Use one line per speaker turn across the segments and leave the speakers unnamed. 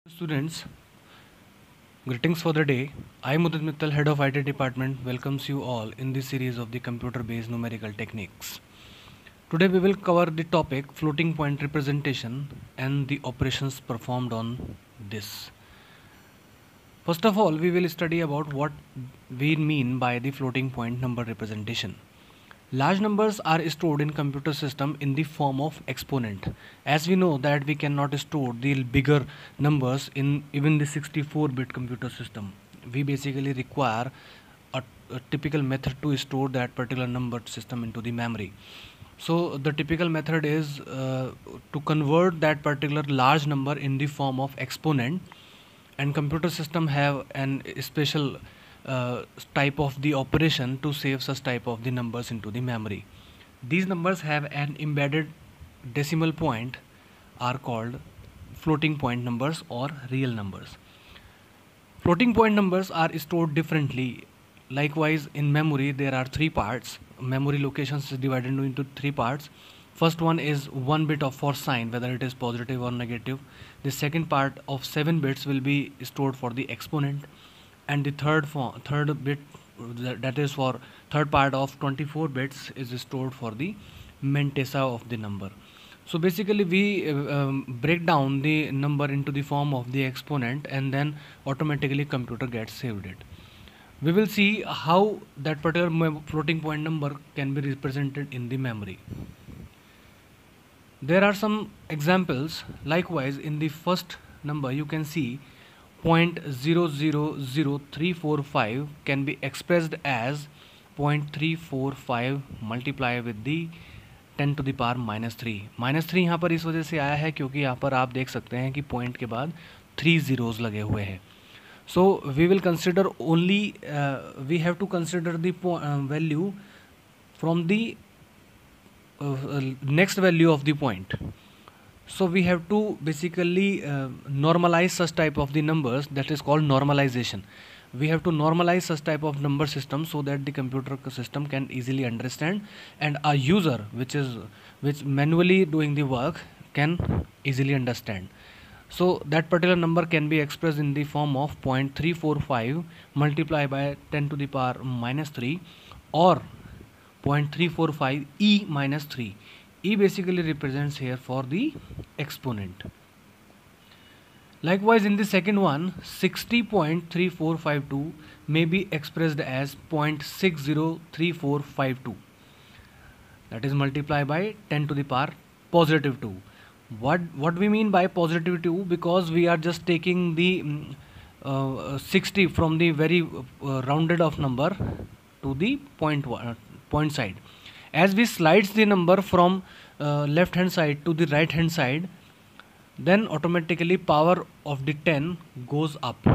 Students, greetings for the day. I, Mudit Mittal, Head of IT Department, welcomes you all in this series of the computer-based numerical techniques. Today we will cover the topic floating point representation and the operations performed on this. First of all, we will study about what we mean by the floating point number representation. Large numbers are stored in computer system in the form of exponent. As we know that we cannot store the bigger numbers in even the 64-bit computer system. We basically require a typical method to store that particular number system into the memory. So the typical method is to convert that particular large number in the form of exponent, and computer system have an special type of the operation to save such type of the numbers into the memory. These numbers have an embedded decimal point, are called floating point numbers or real numbers. Floating point numbers are stored differently. Likewise, in memory there are three parts. Memory locations is divided into three parts. First one is 1 bit of for sign, whether it is positive or negative. The second part of 7 bits will be stored for the exponent, and the third bit, that is for third part of 24 bits, is stored for the mentesa of the number. So basically we break down the number into the form of the exponent, and then automatically computer gets saved it. We will see how that particular floating point number can be represented in the memory. There are some examples. Likewise, in the first number you can see 0.000345 can be expressed as 0.345 multiply with the 10 to the power -3. -3 यहाँ पर इस वजह से आया है क्योंकि यहाँ पर आप देख सकते हैं कि पॉइंट के बाद 3 zeros लगे हुए हैं. So we will consider only we have to consider the value from the next value of the point. So we have to basically normalize such type of the numbers. That is called normalization. We have to normalize such type of number system so that the computer system can easily understand, and a user which manually doing the work can easily understand. So that particular number can be expressed in the form of 0.345 multiplied by 10 to the power -3 or 0.345 e -3. E basically represents here for the exponent. Likewise, in the second one, 60.3452 may be expressed as 0.603452. That is multiplied by 10 to the power +2. What we mean by +2? Because we are just taking the 60 from the very rounded off number to the point side. As we slides the number from left hand side to the right hand side, then automatically power of the 10 goes up.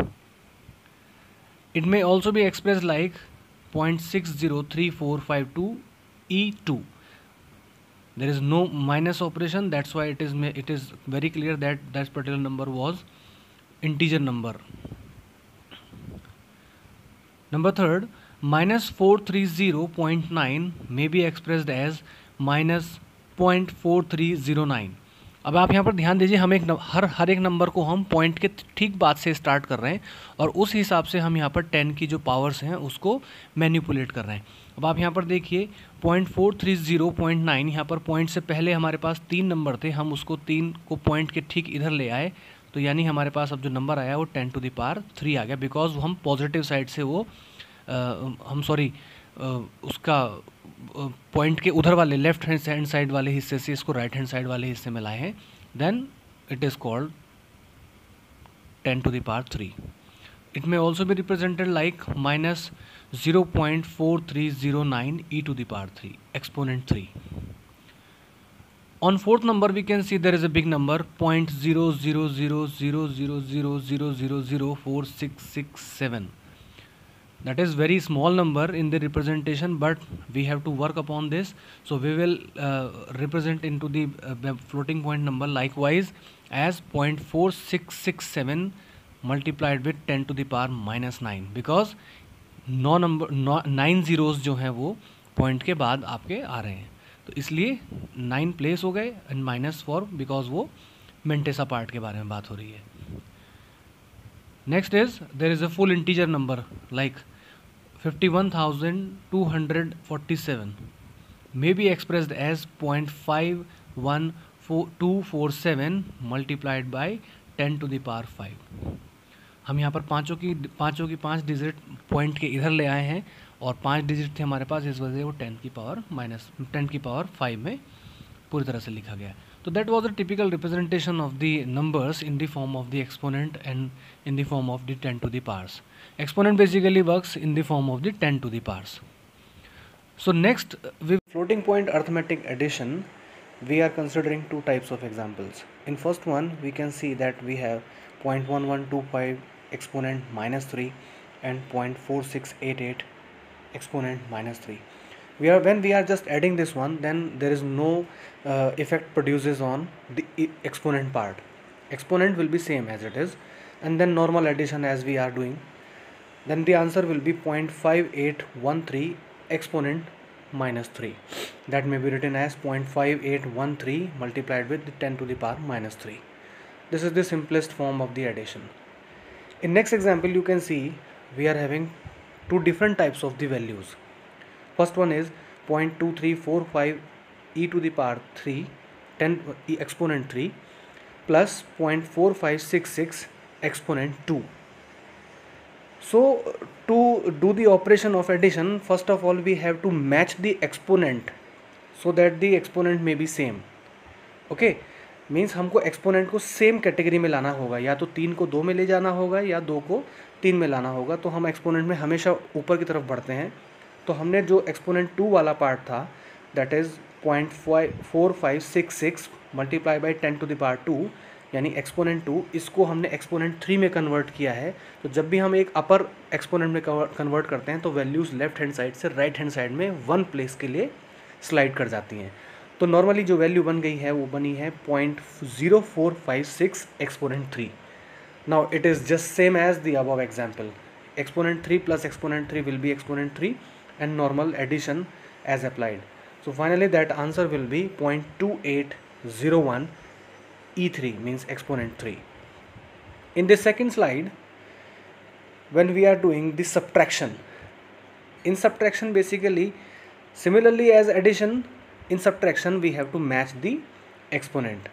It may also be expressed like 0.603452 e2. There is no minus operation, that's why it is very clear that that particular number was integer number. Number third, -430.9 may be expressed as -0.4309. अब आप यहाँ पर ध्यान दीजिए, हम हर एक number को हम पॉइंट के ठीक बाद से स्टार्ट कर रहे हैं, और उस हिसाब से हम यहाँ पर 10 की जो पावर्स हैं उसको मैनिपुलेट कर रहे हैं. अब आप यहाँ पर देखिए 0.430.9, यहाँ पर पॉइंट से पहले हमारे पास 3 नंबर थे, हम उसको 3 को पॉइंट के ठीक इधर ले आए, तो यानी हमारे पास अब जो नंबर आया वो 10 to the power 3 आ गया. बिकॉज हम पॉजिटिव साइड से वो उसका पॉइंट के उधर वाले लेफ्ट हैंड साइड वाले हिस्से से इसको राइट हैंड साइड वाले हिस्से में लाए हैं, then it is called 10 to the power 3. It may also be represented like -0.4309 e to the power 3, exponent 3. On fourth number we can see there is a big number 0.000000004667. That is very small number in the representation, but we have to work upon this. So we will represent into the floating point number likewise as 0.4667 multiplied with 10 to the power -9, because 9 zeros जो हैं वो point के बाद आपके आ रहे हैं, तो इसलिए 9 प्लेस हो गए, एंड -4 बिकॉज वो मेंटेसा पार्ट के बारे में बात हो रही है. Next is there is a full integer number like 51,247 may be expressed as 0.51247 multiplied by 10 to the power 5. हम यहाँ पर पाँचों की 5 डिजिट पॉइंट के इधर ले आए हैं और 5 डिजिट थे हमारे पास, इस वजह से वो 10 की पावर 5 में पूरी तरह से लिखा गया है. तो that was a typical representation of the numbers in the form of the exponent and in the form of the 10 to the powers. Exponent basically works in the form of the 10 to the powers. So next, with floating point arithmetic addition, we are considering two types of examples. In first one, we can see that we have 0.1125 exponent minus 3 and 0.4688 exponent minus 3. When we are just adding this one, then there is no effect produces on the exponent part. Exponent will be same as it is, and then normal addition as we are doing. Then the answer will be 0.5813 exponent minus 3. That may be written as 0.5813 multiplied with 10 to the power minus 3. This is the simplest form of the addition. In next example, you can see we are having two different types of the values. First one is 0.2345 e to the power 3 10 exponent 3 plus 0.4566 exponent 2. So to do the operation of addition, first of all we have to match the exponent so that the exponent may be same. Okay, means हमको exponent को same category में लाना होगा, या तो 3 को 2 में ले जाना होगा या 2 को 3 में लाना होगा. तो हम exponent में हमेशा ऊपर की तरफ बढ़ते हैं. तो हमने जो exponent 2 वाला पार्ट था, that is 0.4566 multiply by 10 to the power 2, यानी एक्सपोनेंट 2, इसको हमने एक्सपोनेंट 3 में कन्वर्ट किया है. तो जब भी हम एक अपर एक्सपोनेंट में कन्वर्ट करते हैं तो वैल्यूज़ लेफ्ट हैंड साइड से राइट हैंड साइड में 1 प्लेस के लिए स्लाइड कर जाती हैं. तो नॉर्मली जो वैल्यू बन गई है वो बनी है 0.0456 exponent 3. Now it is just same as the above example. Exponent 3 plus exponent 3 will be exponent 3 and normal addition as applied. So finally that answer will be 0.2801 E3, means exponent 3. In the second slide, when we are doing the subtraction, in subtraction basically similarly as addition, in subtraction we have to match the exponent.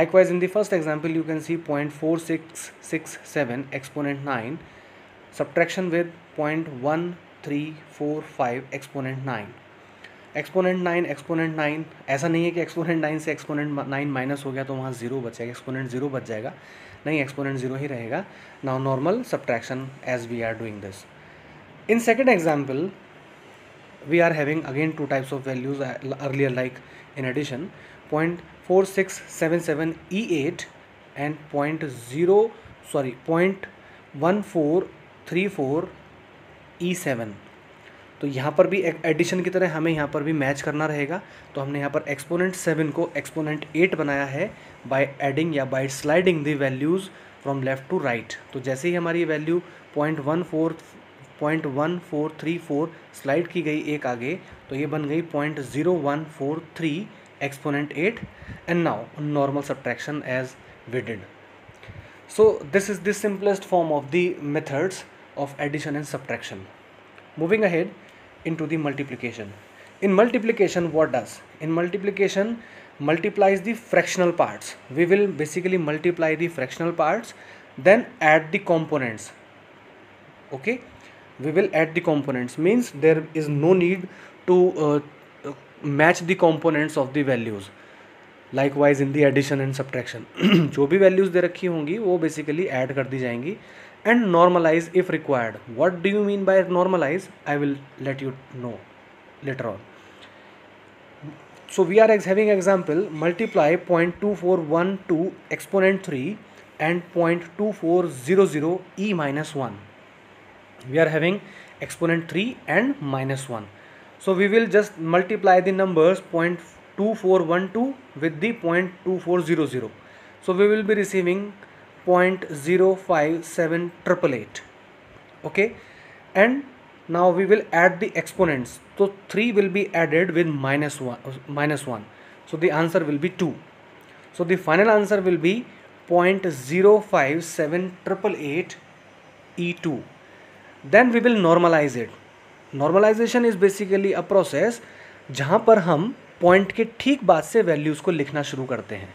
Likewise in the first example you can see 0.4667 exponent 9 subtraction with 0.1345 exponent 9. Exponent 9 ऐसा नहीं है कि exponent 9 से exponent 9 minus हो गया तो वहाँ 0 बचेगा, एक्सपोनेंट 0 बच जाएगा. नहीं, एक्सपोनेंट 0 ही रहेगा. Now normal subtraction as we are doing this. In second example we are having again two types of values earlier like in addition 0.4677 E8 and 0.1434 E7. तो यहाँ पर भी एडिशन की तरह हमें यहाँ पर भी मैच करना रहेगा. तो हमने यहाँ पर एक्सपोनेंट 7 को एक्सपोनेंट 8 बनाया है बाय एडिंग या by sliding the values from left to right. तो जैसे ही हमारी वैल्यू 0.1434 स्लाइड की गई एक आगे, तो ये बन गई 0.0143 exponent 8 and now normal subtraction as we did. So this is the simplest form of the methods of addition and subtraction. Moving ahead into the multiplication. In multiplication, what does? In multiplication, multiplies the fractional parts. We will basically multiply the fractional parts, then add the components. Okay, we will add the components, means there is no need to match the components of the values. Likewise in the addition and subtraction, जो भी values दे रखी होंगी वो basically add कर दी जाएंगी. And normalize if required. What do you mean by normalize? I will let you know later on. So we are having example, multiply 0.2412 exponent 3 and 0.2400 e minus 1. We are having exponent 3 and minus 1. So we will just multiply the numbers 0.2412 with the 0.2400. So we will be receiving 0.057888. Okay, and now we will add the exponents. So 3 will be added with minus 1. So the answer will be 2. So the final answer will be 0.057888 e2. Then we will normalize it. Normalization is basically a process जहाँ पर हम point के ठीक बाद से values को लिखना शुरू करते हैं.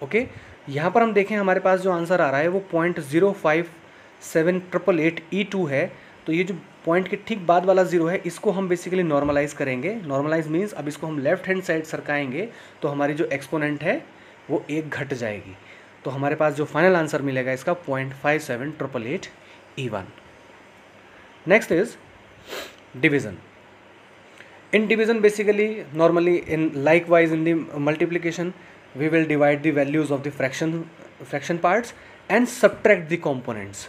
ओके, यहाँ पर हम देखें हमारे पास जो आंसर आ रहा है वो 0.057888E2 है. तो ये जो पॉइंट के ठीक बाद वाला जीरो है इसको हम बेसिकली नॉर्मलाइज करेंगे. नॉर्मलाइज मीन्स अब इसको हम लेफ्ट हैंड साइड सरकाएंगे तो हमारी जो एक्सपोनेंट है वो एक घट जाएगी. तो हमारे पास जो फाइनल आंसर मिलेगा इसका 0.5788E1. Next is division. In division, basically normally in likewise in the multiplication we will divide the values of the fraction parts and subtract the components.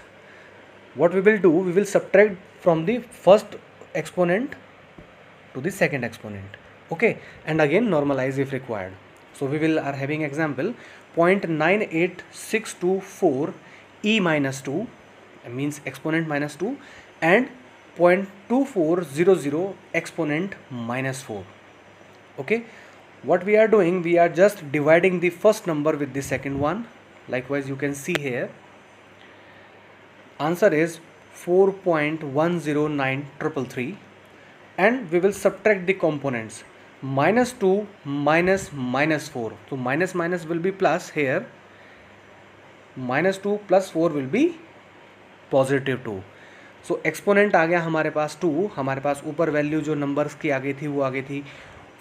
What we will do, we will subtract from the first exponent to the second exponent. Okay, and again normalize if required. So we will are having example 0.98624 e minus 2 means exponent minus 2 and 0.2400 exponent minus 4. Okay, what we are doing, we are just dividing the first number with the second one. Likewise you can see here answer is 4.109333 and we will subtract the components. Minus 2 minus minus 4, so minus minus will be plus here, minus 2 plus 4 will be positive 2. So exponent आ गया हमारे पास 2. हमारे पास ऊपर value जो numbers की आ गई थी वो आ गई थी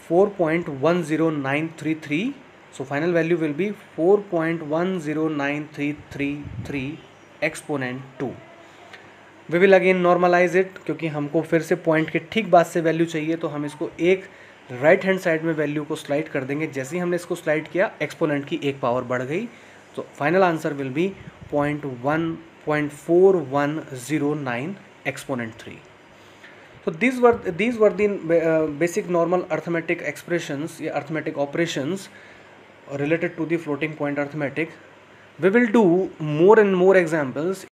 4.10933. So final value will be 4.10933 exponent 2. We will again normalize it क्योंकि हमको फिर से पॉइंट के ठीक बाद से वैल्यू चाहिए तो हम इसको एक राइट हैंड साइड में वैल्यू को स्लाइड कर देंगे. जैसे ही हमने इसको स्लाइड किया एक्सपोनेंट की एक पावर बढ़ गई. तो final answer will be 0.4109 exponent 3. So these were the basic normal arithmetic expressions, arithmetic operations related to the floating point arithmetic. We will do more and more examples